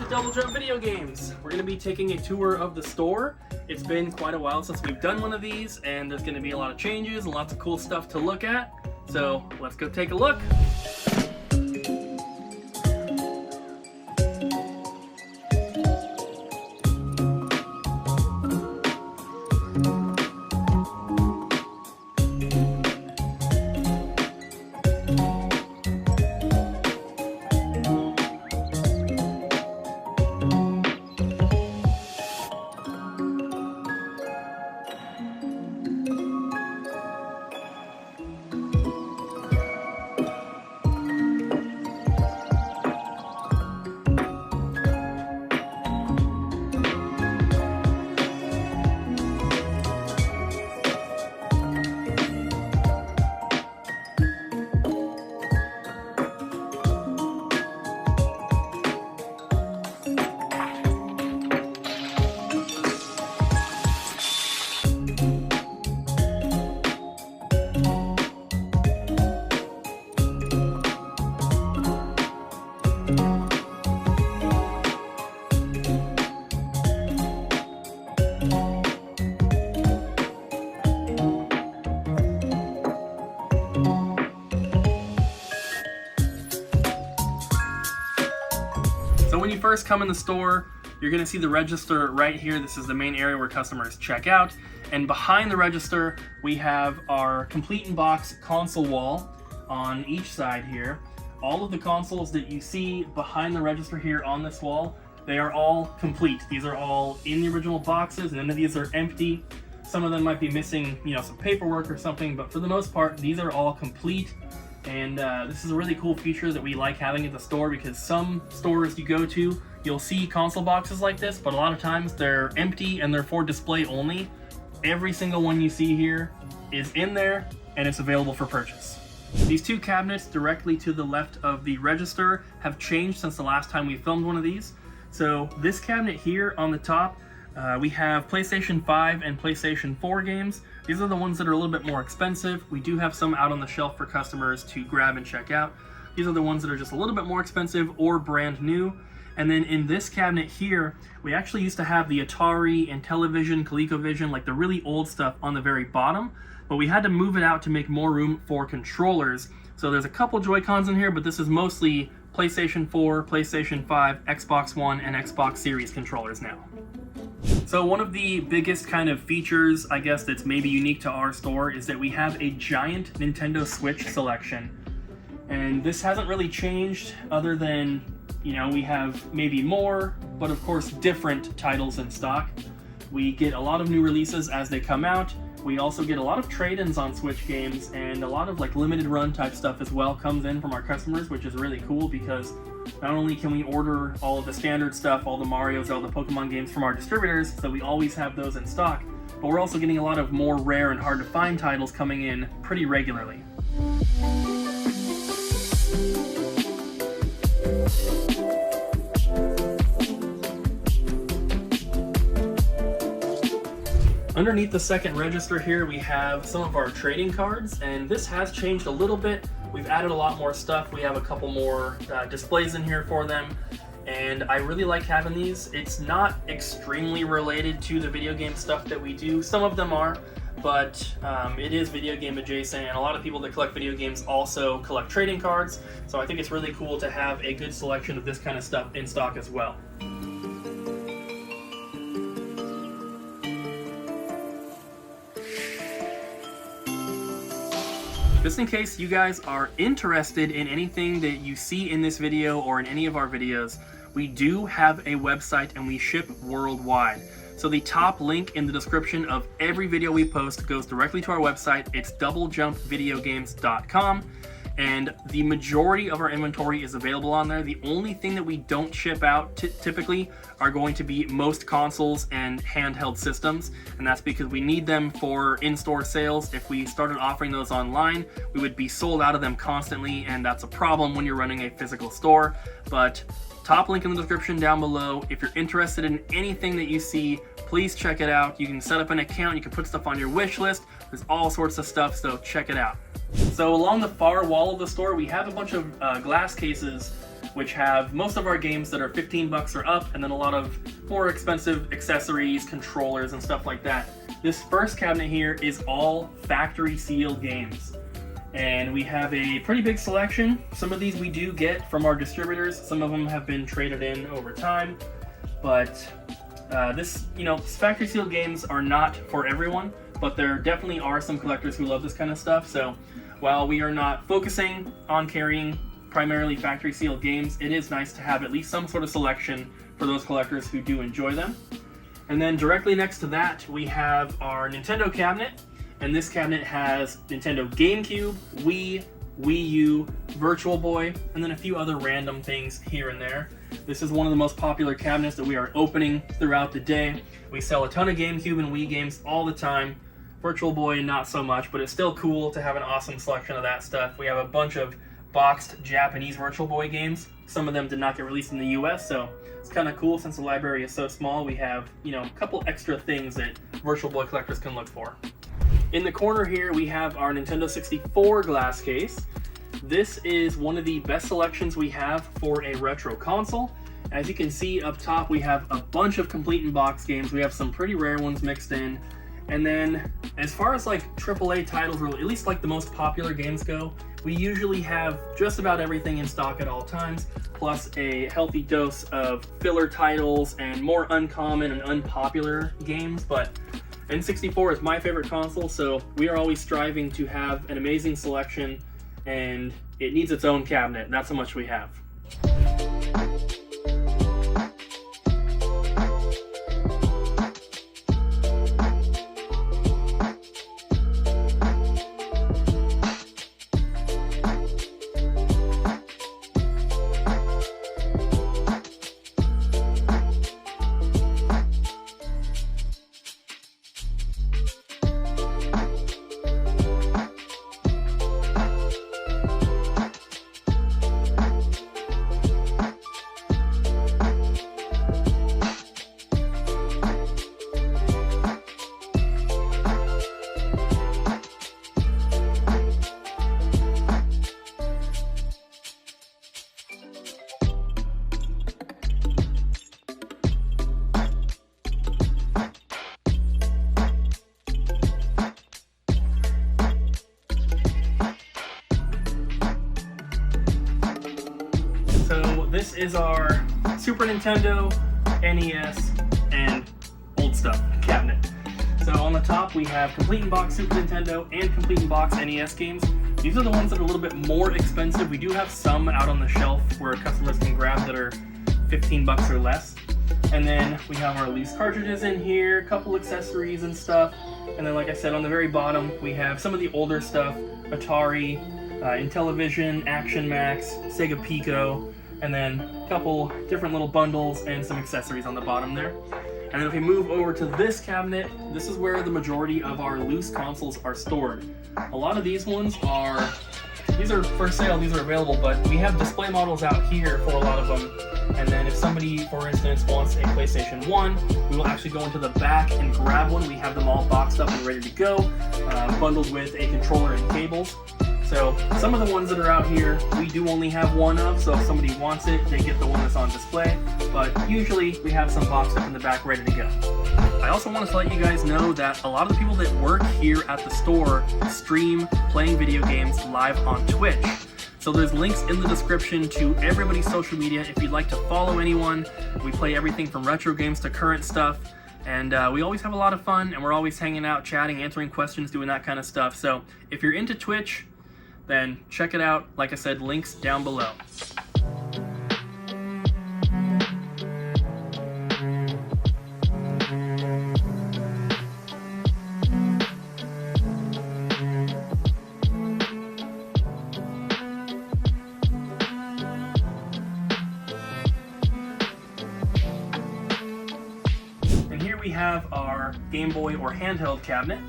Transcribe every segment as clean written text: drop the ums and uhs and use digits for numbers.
Double Jump Video Games. We're going to be taking a tour of the store. It's been quite a while since we've done one of these, and there's going to be a lot of changes and lots of cool stuff to look at. So let's go take a look. So when you first come in the store, you're going to see the register right here. This is the main area where customers check out. And behind the register, we have our complete in box console wall on each side here. All of the consoles that you see behind the register here on this wall, they are all complete. These are all in the original boxes. None of these are empty. Some of them might be missing, some paperwork or something, but for the most part, these are all complete. And this is a really cool feature that we like having at the store, because some stores you go to, you'll see console boxes like this, but a lot of times they're empty and they're for display only. Every single one you see here is in there and it's available for purchase. These two cabinets directly to the left of the register have changed since the last time we filmed one of these. So this cabinet here on the top, we have PlayStation 5 and PlayStation 4 games. These are the ones that are a little bit more expensive. We do have some out on the shelf for customers to grab and check out. These are the ones that are just a little bit more expensive or brand new. And then in this cabinet here, we actually used to have the Atari and Television, ColecoVision, like the really old stuff on the very bottom, but we had to move it out to make more room for controllers. So there's a couple Joy-Cons in here, but this is mostly PlayStation 4, PlayStation 5, Xbox One, and Xbox Series controllers now. So one of the biggest kind of features, I guess, that's maybe unique to our store is that we have a giant Nintendo Switch selection. And this hasn't really changed other than, we have maybe more, but of course different titles in stock. We get a lot of new releases as they come out. We also get a lot of trade-ins on Switch games, and a lot of limited run type stuff as well comes in from our customers, which is really cool, because not only can we order all of the standard stuff, all the Mario, Zelda, Pokemon games from our distributors, so we always have those in stock, but we're also getting a lot of more rare and hard to find titles coming in pretty regularly. Underneath the second register here, we have some of our trading cards, and this has changed a little bit. We've added a lot more stuff. We have a couple more displays in here for them, and I really like having these. It's not extremely related to the video game stuff that we do. Some of them are, but it is video game adjacent, and a lot of people that collect video games also collect trading cards, so I think it's really cool to have a good selection of this kind of stuff in stock as well. Just in case you guys are interested in anything that you see in this video or in any of our videos, we do have a website and we ship worldwide. So the top link in the description of every video we post goes directly to our website. It's doublejumpvideogames.com. And the majority of our inventory is available on there. The only thing that we don't ship out typically are going to be most consoles and handheld systems, and that's because we need them for in-store sales. If we started offering those online, we would be sold out of them constantly, and that's a problem when you're running a physical store. But top link in the description down below. If you're interested in anything that you see, please check it out. You can set up an account, you can put stuff on your wish list. There's all sorts of stuff, so check it out. So along the far wall of the store, we have a bunch of glass cases which have most of our games that are 15 bucks or up, and then a lot of more expensive accessories, controllers, and stuff like that. This first cabinet here is all factory sealed games. And we have a pretty big selection. Some of these we do get from our distributors. Some of them have been traded in over time. But factory sealed games are not for everyone, but there definitely are some collectors who love this kind of stuff. So while we are not focusing on carrying primarily factory sealed games, it is nice to have at least some sort of selection for those collectors who do enjoy them. And then directly next to that, we have our Nintendo cabinet. And this cabinet has Nintendo GameCube, Wii, Wii U, Virtual Boy, and then a few other random things here and there. This is one of the most popular cabinets that we are opening throughout the day. We sell a ton of GameCube and Wii games all the time. Virtual Boy, not so much, but it's still cool to have an awesome selection of that stuff. We have a bunch of boxed Japanese Virtual Boy games. Some of them did not get released in the US, so it's kind of cool since the library is so small. We have, a couple extra things that Virtual Boy collectors can look for. In the corner here, we have our Nintendo 64 glass case. This is one of the best selections we have for a retro console. As you can see up top, we have a bunch of complete in box games. We have some pretty rare ones mixed in. And then as far as like AAA titles, or at least like the most popular games go, we usually have just about everything in stock at all times, plus a healthy dose of filler titles and more uncommon and unpopular games. But N64 is my favorite console, so we are always striving to have an amazing selection, and it needs its own cabinet. That's how much we have. This is our Super Nintendo, NES, and old stuff cabinet. So on the top we have complete in box Super Nintendo and complete in box NES games. These are the ones that are a little bit more expensive. We do have some out on the shelf where customers can grab that are 15 bucks or less. And then we have our loose cartridges in here, a couple accessories and stuff. And then like I said, on the very bottom we have some of the older stuff, Atari, Intellivision, Action Max, Sega Pico, and then a couple different little bundles and some accessories on the bottom there. And then if we move over to this cabinet, this is where the majority of our loose consoles are stored. A lot of these ones are for sale, these are available, but we have display models out here for a lot of them. And then if somebody, for instance, wants a PlayStation 1, we will actually go into the back and grab one. We have them all boxed up and ready to go, bundled with a controller and cables. So some of the ones that are out here, we do only have one of, so if somebody wants it, they get the one that's on display. But usually we have some boxed up in the back ready to go. I also wanted to let you guys know that a lot of the people that work here at the store stream playing video games live on Twitch. So there's links in the description to everybody's social media if you'd like to follow anyone. We play everything from retro games to current stuff. And we always have a lot of fun, and we're always hanging out, chatting, answering questions, doing that kind of stuff. So if you're into Twitch, then check it out. Like I said, links down below. And here we have our Game Boy or handheld cabinet.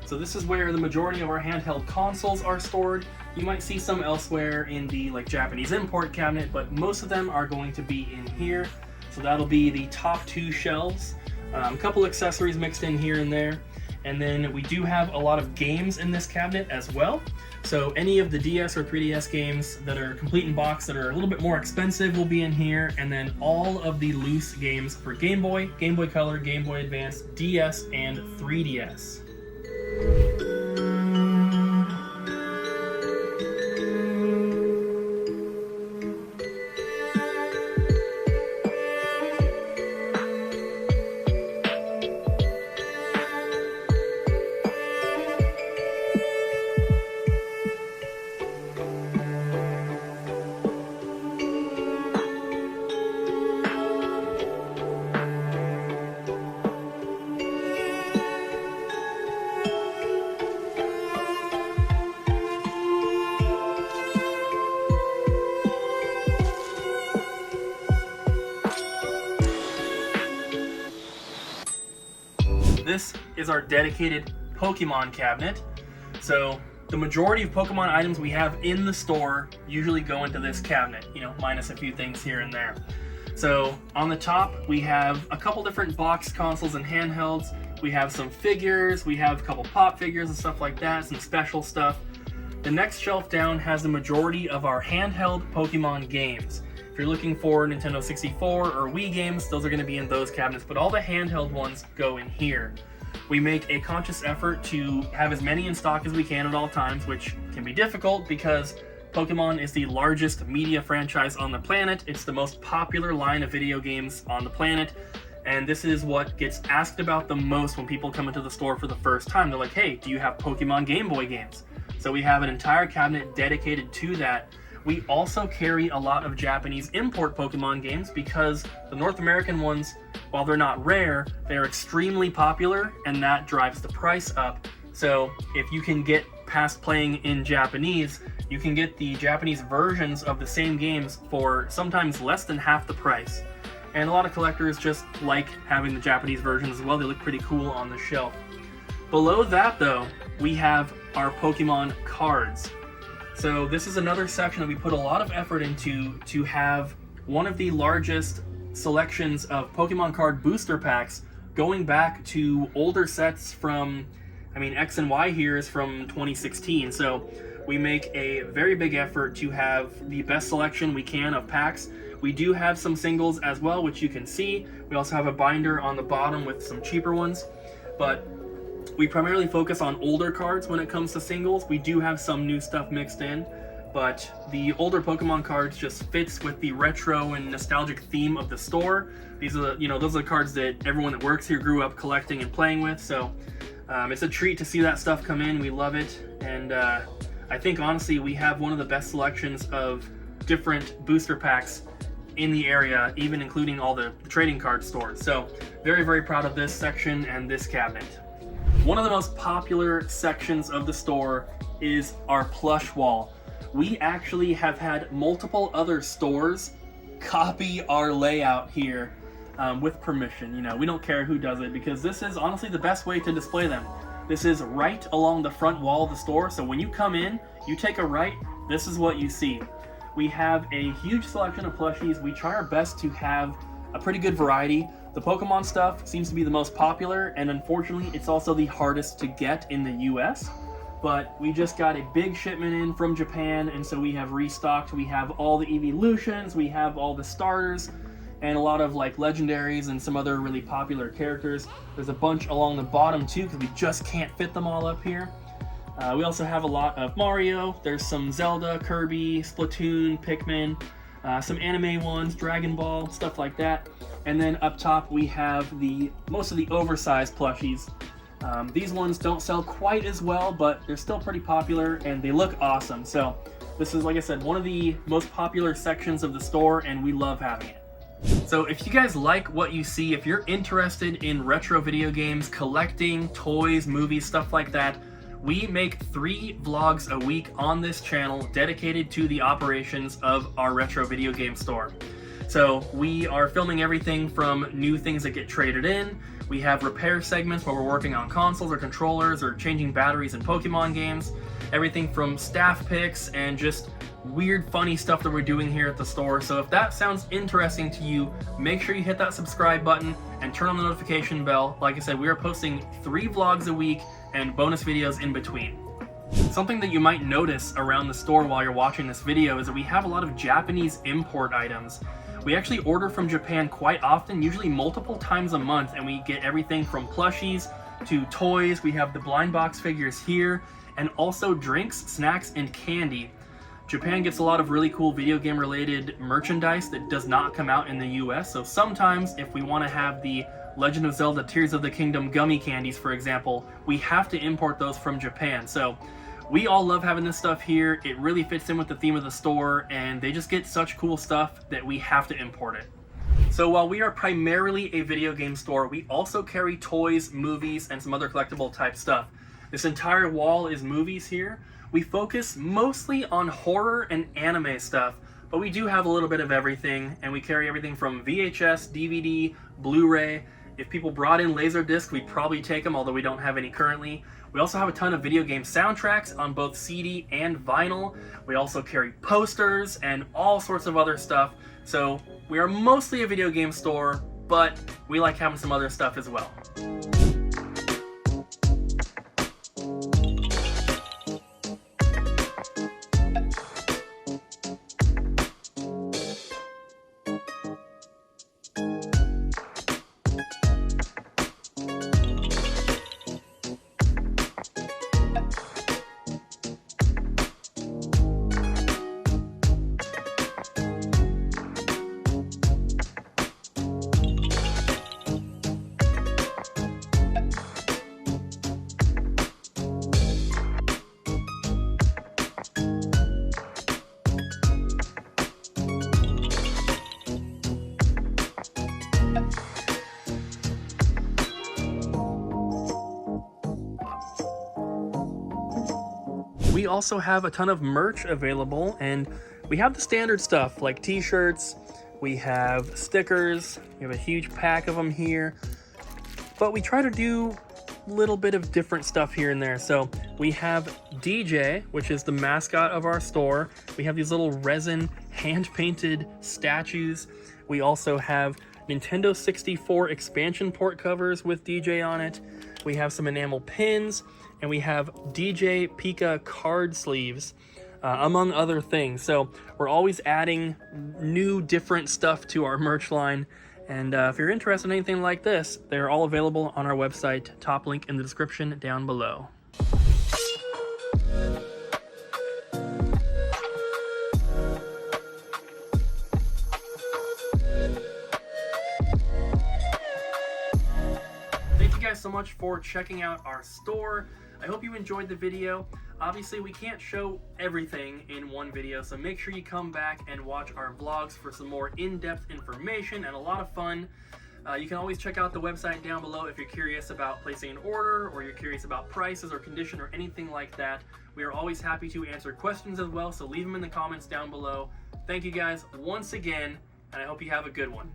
So this is where the majority of our handheld consoles are stored. You might see some elsewhere in the like Japanese import cabinet, but most of them are going to be in here. So that'll be the top 2 shelves. A couple accessories mixed in here and there. And then we do have a lot of games in this cabinet as well. So any of the DS or 3DS games that are complete in box that are a little bit more expensive will be in here. And then all of the loose games for Game Boy, Game Boy Color, Game Boy Advance, DS, and 3DS. This is our dedicated Pokemon cabinet. So the majority of Pokemon items we have in the store usually go into this cabinet, you know, minus a few things here and there. So on the top, we have a couple different boxed consoles and handhelds. We have some figures, we have a couple pop figures and stuff like that, some special stuff. The next shelf down has the majority of our handheld Pokemon games. If you're looking for Nintendo 64 or Wii games, those are going to be in those cabinets, but all the handheld ones go in here. We make a conscious effort to have as many in stock as we can at all times, which can be difficult because Pokemon is the largest media franchise on the planet. It's the most popular line of video games on the planet, and this is what gets asked about the most when people come into the store for the first time. They're like, hey, do you have Pokemon Game Boy games? So we have an entire cabinet dedicated to that. We also carry a lot of Japanese import Pokemon games because the North American ones, while they're not rare, they're extremely popular, and that drives the price up. So if you can get past playing in Japanese, you can get the Japanese versions of the same games for sometimes less than half the price. And a lot of collectors just like having the Japanese versions as well. They look pretty cool on the shelf. Below that though, we have our Pokemon cards. So this is another section that we put a lot of effort into to have one of the largest selections of Pokemon card booster packs going back to older sets from, I mean, X and Y here is from 2016. So we make a very big effort to have the best selection we can of packs. We do have some singles as well, which you can see. We also have a binder on the bottom with some cheaper ones, but we primarily focus on older cards when it comes to singles. We do have some new stuff mixed in, but the older Pokemon cards just fits with the retro and nostalgic theme of the store. These are the, those are the cards that everyone that works here grew up collecting and playing with. So it's a treat to see that stuff come in. We love it, and I think honestly we have one of the best selections of different booster packs in the area, even including all the trading card stores. So very, very proud of this section and this cabinet. One of the most popular sections of the store is our Plush Wall. We actually have had multiple other stores copy our layout here with permission. We don't care who does it because this is honestly the best way to display them. This is right along the front wall of the store, so when you come in, you take a right, this is what you see. We have a huge selection of plushies. We try our best to have a pretty good variety. The Pokemon stuff seems to be the most popular, and unfortunately it's also the hardest to get in the US. But we just got a big shipment in from Japan, and so we have restocked. We have all the evolutions, we have all the starters, and a lot of like legendaries and some other really popular characters. There's a bunch along the bottom too, because we just can't fit them all up here. We also have a lot of Mario. There's some Zelda, Kirby, Splatoon, Pikmin, some anime ones, Dragon Ball, stuff like that. And then up top we have most of the oversized plushies. These ones don't sell quite as well, but they're still pretty popular and they look awesome. So this is, like I said, one of the most popular sections of the store, and we love having it. So if you guys like what you see, if you're interested in retro video games, collecting, toys, movies, stuff like that, we make 3 vlogs a week on this channel dedicated to the operations of our retro video game store. So we are filming everything from new things that get traded in. We have repair segments where we're working on consoles or controllers or changing batteries in Pokemon games. Everything from staff picks and just weird, funny stuff that we're doing here at the store. So if that sounds interesting to you, make sure you hit that subscribe button and turn on the notification bell. Like I said, we are posting 3 vlogs a week and bonus videos in between. Something that you might notice around the store while you're watching this video is that we have a lot of Japanese import items. We actually order from Japan quite often, usually multiple times a month, and we get everything from plushies to toys. We have the blind box figures here, and also drinks, snacks, and candy. Japan gets a lot of really cool video game related merchandise that does not come out in the US, so sometimes if we want to have the Legend of Zelda Tears of the Kingdom gummy candies, for example, we have to import those from Japan. So we all love having this stuff here. It really fits in with the theme of the store, and they just get such cool stuff that we have to import it. So while we are primarily a video game store, we also carry toys, movies, and some other collectible type stuff. This entire wall is movies here. We focus mostly on horror and anime stuff, but we do have a little bit of everything, and we carry everything from VHS, DVD, Blu-ray. If people brought in Laserdisc, we'd probably take them, although we don't have any currently. We also have a ton of video game soundtracks on both CD and vinyl. We also carry posters and all sorts of other stuff. So we are mostly a video game store, but we like having some other stuff as well. We also have a ton of merch available, and we have the standard stuff like t-shirts, we have stickers, we have a huge pack of them here, but we try to do a little bit of different stuff here and there. So we have DJ, which is the mascot of our store. We have these little resin hand-painted statues. We also have Nintendo 64 expansion port covers with DJ on it. We have some enamel pins, and we have DJ Pika card sleeves, among other things. So we're always adding new, different stuff to our merch line. And if you're interested in anything like this, they're all available on our website. Top link in the description down below. Thank you guys so much for checking out our store. I hope you enjoyed the video. Obviously, we can't show everything in one video, so make sure you come back and watch our vlogs for some more in-depth information and a lot of fun. You can always check out the website down below if you're curious about placing an order, or you're curious about prices or condition or anything like that. We are always happy to answer questions as well, so leave them in the comments down below. Thank you guys once again, and I hope you have a good one.